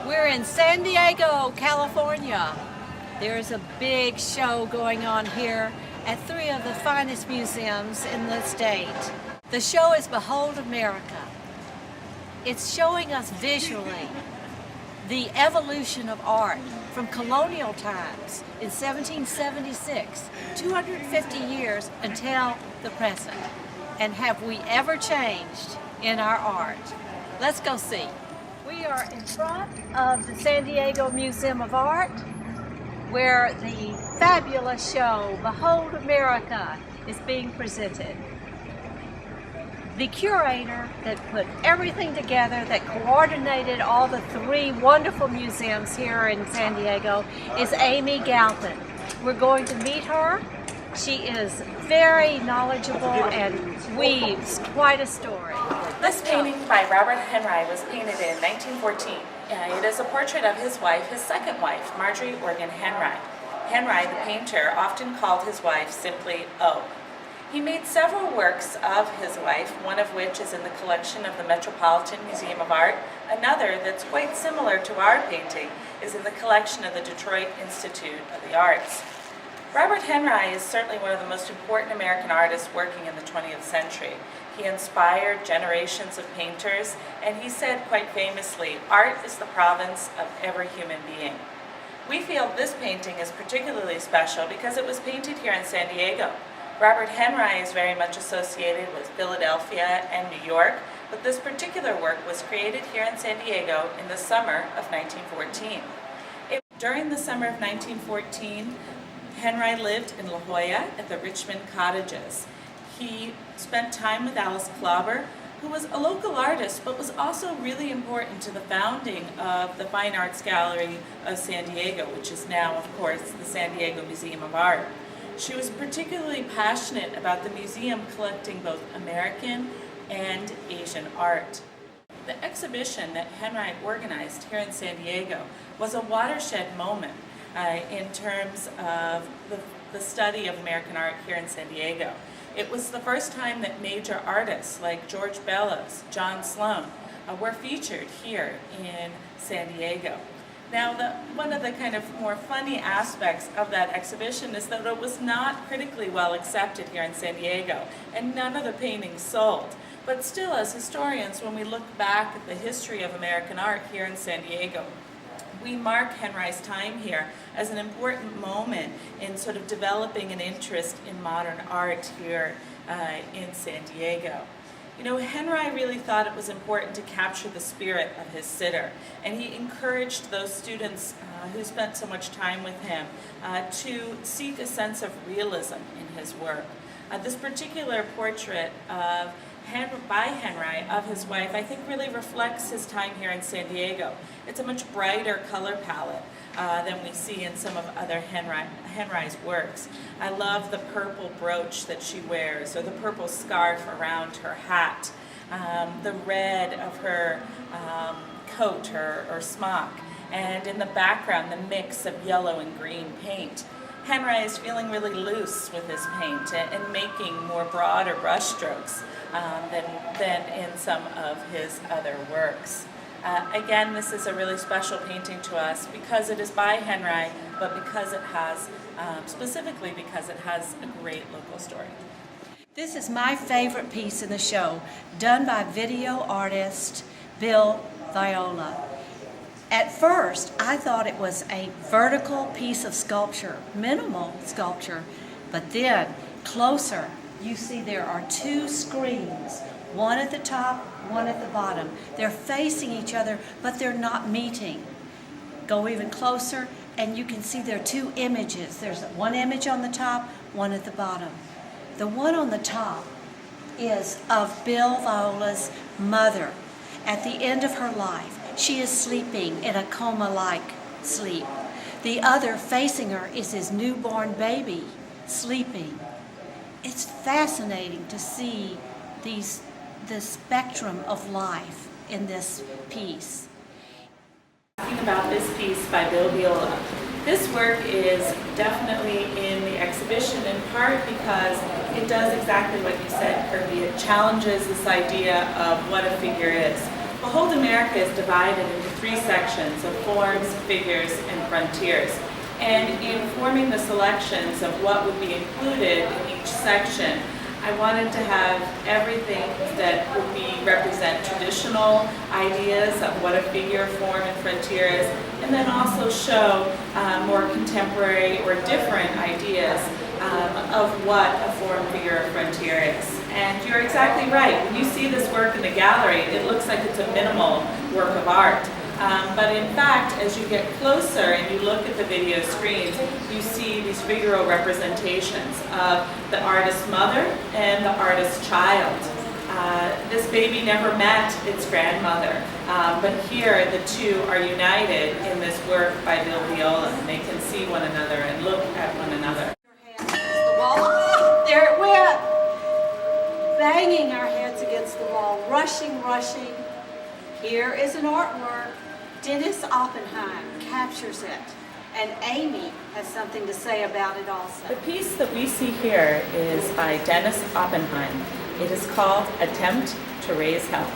We're in San Diego, California. There's a big show going on here at three of the finest museums in the state. The show is Behold America. It's showing us visually the evolution of art from colonial times in 1776, 250 years until the present. And have we ever changed in our art? Let's go see. We are in front of the San Diego Museum of Art, where the fabulous show Behold America is being presented. The curator that put everything together, that coordinated all the three wonderful museums here in San Diego, is Amy Galpin. We're going to meet her. She is very knowledgeable and weaves quite a story. This painting by Robert Henry was painted in 1914. It is a portrait of his wife, his second wife, Marjorie Organ Henry. Henry, the painter, often called his wife simply O. He made several works of his wife, one of which is in the collection of the Metropolitan Museum of Art. Another that's quite similar to our painting is in the collection of the Detroit Institute of the Arts. Robert Henry is certainly one of the most important American artists working in the 20th century. He inspired generations of painters, and he said quite famously, "Art is the province of every human being." We feel this painting is particularly special because it was painted here in San Diego. Robert Henry is very much associated with Philadelphia and New York, but this particular work was created here in San Diego in the summer of 1914. During the summer of 1914, Henry lived in La Jolla at the Richmond Cottages. He spent time with Alice Klauber, who was a local artist but was also really important to the founding of the Fine Arts Gallery of San Diego, which is now, of course, the San Diego Museum of Art. She was particularly passionate about the museum collecting both American and Asian art. The exhibition that Henry organized here in San Diego was a watershed moment in terms of the study of American art here in San Diego. It was the first time that major artists like George Bellows, John Sloan, were featured here in San Diego. Now, one of the kind of more funny aspects of that exhibition is that it was not critically well accepted here in San Diego, and none of the paintings sold. But still, as historians, when we look back at the history of American art here in San Diego, we mark Henry's time here as an important moment in sort of developing an interest in modern art here in San Diego. You know, Henry really thought it was important to capture the spirit of his sitter, and he encouraged those students who spent so much time with him to seek a sense of realism in his work. This particular portrait by Henry of his wife, I think, really reflects his time here in San Diego. It's a much brighter color palette than we see in some of other Henry's works. I love the purple brooch that she wears, or the purple scarf around her hat, the red of her coat or smock, and in the background, the mix of yellow and green paint. Henry is feeling really loose with his paint and making more broader brushstrokes than in some of his other works. Again, this is a really special painting to us because it is by Henry, but because it has, specifically because it has a great local story. This is my favorite piece in the show, done by video artist Bill Viola. At first, I thought it was a vertical piece of sculpture, minimal sculpture, but then closer, you see there are two screens, one at the top, one at the bottom. They're facing each other, but they're not meeting. Go even closer, and you can see there are two images. There's one image on the top, one at the bottom. The one on the top is of Bill Viola's mother at the end of her life. She is sleeping in a coma-like sleep. The other facing her is his newborn baby sleeping. It's fascinating to see the spectrum of life in this piece. Talking about this piece by Bill Viola. This work is definitely in the exhibition in part because it does exactly what you said, Kirby. It challenges this idea of what a figure is. Behold America is divided into three sections of forms, figures, and frontiers. And in forming the selections of what would be included in each section, I wanted to have everything that would represent traditional ideas of what a figure, form, and frontier is, and then also show more contemporary or different ideas of what a form, figure, or frontier is. And you're exactly right. When you see this work in the gallery, it looks like it's a minimal work of art. But in fact, as you get closer and you look at the video screens, you see these figural representations of the artist's mother and the artist's child. This baby never met its grandmother, but here the two are united in this work by Bill Viola, and they can see one another and look at one another. There it went! Banging our heads against the wall, rushing, rushing. Here is an artwork. Dennis Oppenheim captures it, and Amy has something to say about it also. The piece that we see here is by Dennis Oppenheim. It is called Attempt to Raise Hell.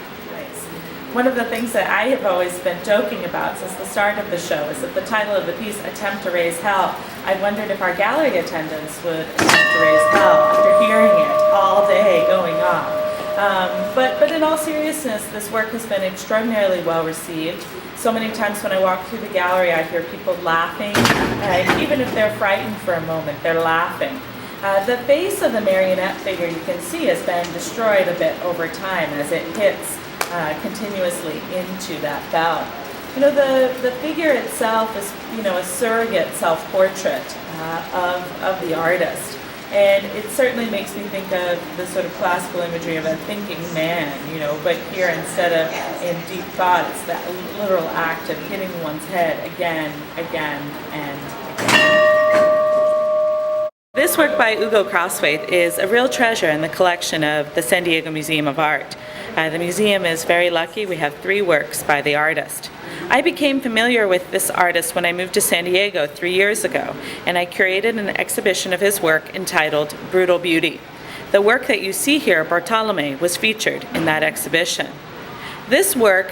One of the things that I have always been joking about since the start of the show is that the title of the piece, Attempt to Raise Hell, I wondered if our gallery attendants would attempt to raise hell after hearing it all day going on. But in all seriousness, this work has been extraordinarily well received. So many times when I walk through the gallery, I hear people laughing. Even if they're frightened for a moment, they're laughing. The face of the marionette figure, you can see, has been destroyed a bit over time as it hits continuously into that bell. You know, the figure itself is, a surrogate self-portrait of the artist. And it certainly makes me think of the sort of classical imagery of a thinking man, but here instead of in deep thought, it's that literal act of hitting one's head again, and again. This work by Hugo Crosthwaite is a real treasure in the collection of the San Diego Museum of Art. The museum is very lucky. We have 3 works by the artist. I became familiar with this artist when I moved to San Diego 3 years ago, and I curated an exhibition of his work entitled Brutal Beauty. The work that you see here, Bartolome, was featured in that exhibition. This work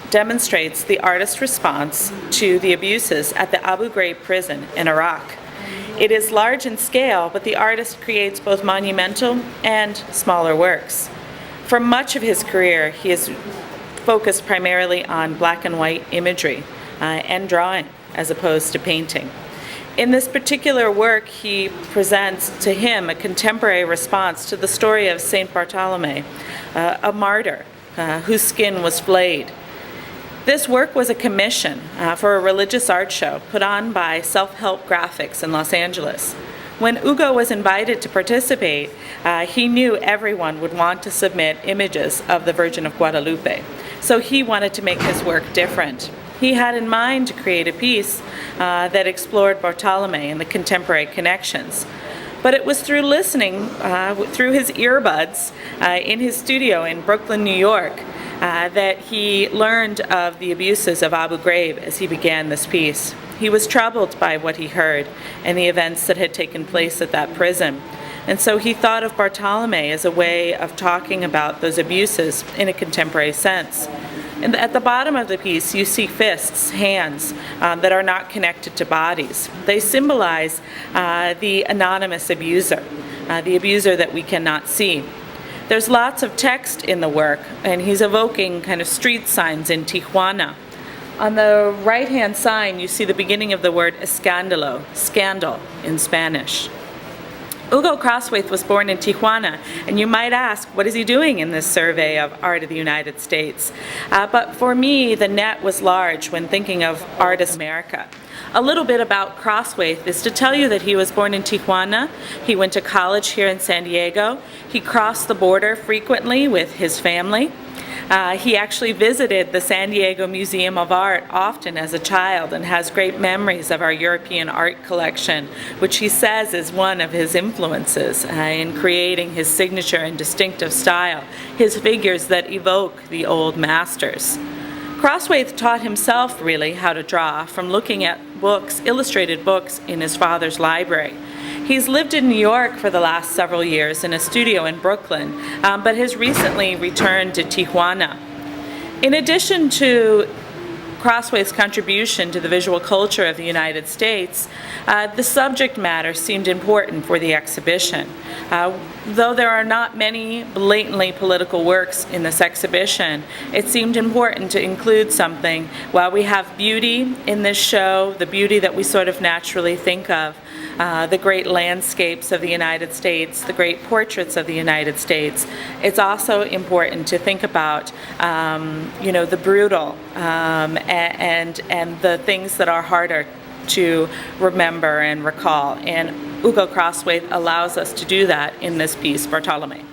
demonstrates the artist's response to the abuses at the Abu Ghraib prison in Iraq. It is large in scale, but the artist creates both monumental and smaller works. For much of his career, he has focused primarily on black and white imagery and drawing as opposed to painting. In this particular work, he presents to him a contemporary response to the story of Saint Bartholomew, a martyr whose skin was flayed. This work was a commission for a religious art show put on by Self-Help Graphics in Los Angeles. When Hugo was invited to participate, he knew everyone would want to submit images of the Virgin of Guadalupe. So he wanted to make his work different. He had in mind to create a piece that explored Bartolome and the contemporary connections. But it was through listening, through his earbuds in his studio in Brooklyn, New York, that he learned of the abuses of Abu Ghraib as he began this piece. He was troubled by what he heard and the events that had taken place at that prison. And so he thought of Bartolome as a way of talking about those abuses in a contemporary sense. And at the bottom of the piece, you see fists, hands, that are not connected to bodies. They symbolize the anonymous abuser, the abuser that we cannot see. There's lots of text in the work, and he's evoking kind of street signs in Tijuana. On the right-hand sign, you see the beginning of the word escándalo, scandal in Spanish. Hugo Crosthwaite was born in Tijuana, and you might ask, what is he doing in this survey of art of the United States? But for me, the net was large when thinking of Artist America. A little bit about Crosthwaite is to tell you that he was born in Tijuana. He went to college here in San Diego. He crossed the border frequently with his family. He actually visited the San Diego Museum of Art often as a child and has great memories of our European art collection, which he says is one of his influences in creating his signature and distinctive style, his figures that evoke the old masters. Crosthwaite taught himself really how to draw from looking at books, illustrated books in his father's library. He's lived in New York for the last several years in a studio in Brooklyn, but has recently returned to Tijuana. In addition to Crossway's contribution to the visual culture of the United States, the subject matter seemed important for the exhibition. Though there are not many blatantly political works in this exhibition, it seemed important to include something. While we have beauty in this show, the beauty that we sort of naturally think of, the great landscapes of the United States, the great portraits of the United States, it's also important to think about, the brutal and the things that are harder to remember and recall. And Ugo Crossway allows us to do that in this piece, Bartolome.